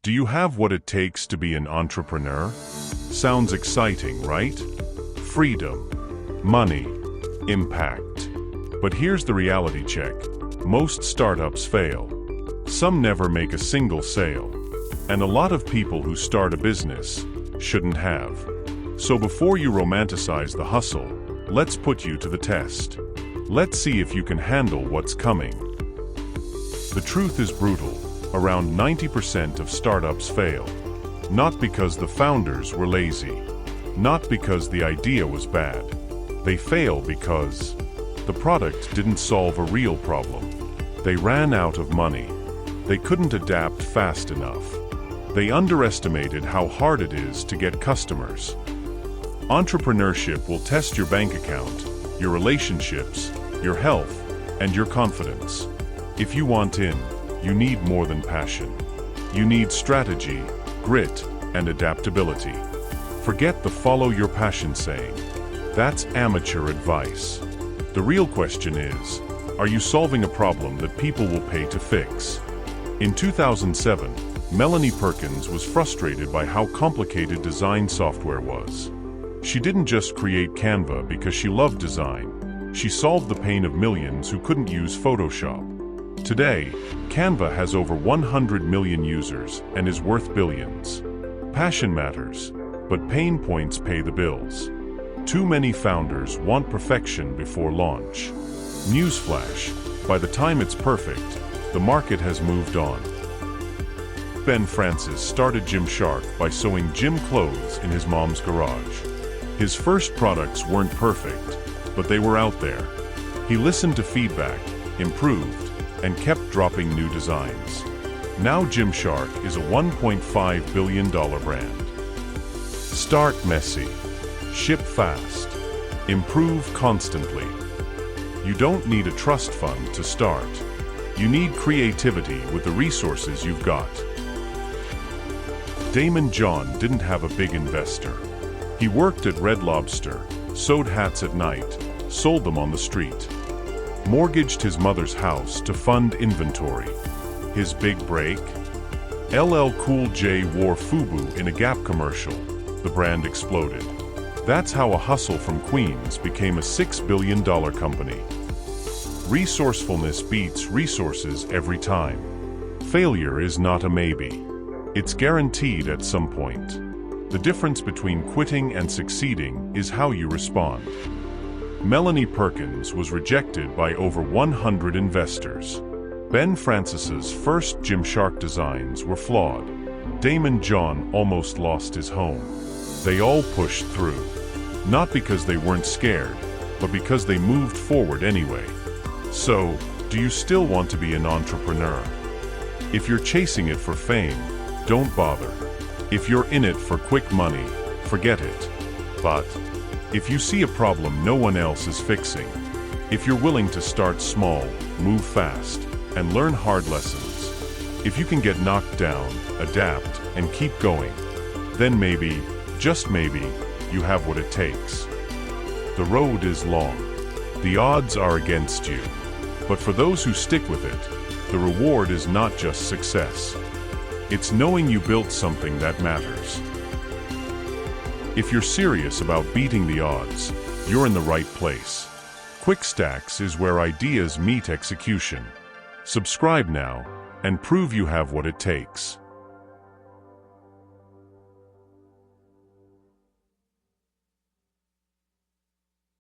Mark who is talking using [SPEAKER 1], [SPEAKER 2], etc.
[SPEAKER 1] Do you have what it takes to be an entrepreneur? Sounds exciting, right? Freedom, money, impact. But here's the reality check. Most startups fail. Some never make a single sale. And a lot of people who start a business shouldn't have. So before you romanticize the hustle, let's put you to the test. Let's see if you can handle what's coming. The truth is brutal. Around 90% of startups fail. Not because the founders were lazy. Not because the idea was bad. They fail because the product didn't solve a real problem. They ran out of money. They couldn't adapt fast enough. They underestimated how hard it is to get customers. Entrepreneurship will test your bank account, your relationships, your health, and your confidence. If you want in, you need more than passion. You need strategy, grit, and adaptability. Forget the follow your passion saying. That's amateur advice. The real question is, are you solving a problem that people will pay to fix? In 2007, Melanie Perkins was frustrated by how complicated design software was. She didn't just create Canva because she loved design. She solved the pain of millions who couldn't use Photoshop. Today, Canva has over 100 million users and is worth billions. Passion matters, but pain points pay the bills. Too many founders want perfection before launch. Newsflash, by the time it's perfect, the market has moved on. Ben Francis started Gymshark by sewing gym clothes in his mom's garage. His first products weren't perfect, but they were out there. He listened to feedback, improved, and kept dropping new designs. Now Gymshark is a $1.5 billion brand. Start messy. Ship fast. Improve constantly. You don't need a trust fund to start. You need creativity with the resources you've got. Daymond John didn't have a big investor. He worked at Red Lobster, sewed hats at night, sold them on the street. Mortgaged his mother's house to fund inventory. His big break? LL Cool J wore FUBU in a Gap commercial. The brand exploded. That's how a hustle from Queens became a $6 billion company. Resourcefulness beats resources every time. Failure is not a maybe. It's guaranteed at some point. The difference between quitting and succeeding is how you respond. Melanie Perkins was rejected by over 100 investors. Ben Francis's first Gymshark designs were flawed. Daymond John almost lost his home. They all pushed through. Not because they weren't scared, but because they moved forward anyway. So, do you still want to be an entrepreneur? If you're chasing it for fame, don't bother. If you're in it for quick money, forget it. But if you see a problem no one else is fixing, if you're willing to start small, move fast, and learn hard lessons, if you can get knocked down, adapt, and keep going, then maybe, just maybe, you have what it takes. The road is long. The odds are against you. But for those who stick with it, the reward is not just success. It's knowing you built something that matters. If you're serious about beating the odds, you're in the right place. QuickStacks is where ideas meet execution. Subscribe now and prove you have what it takes.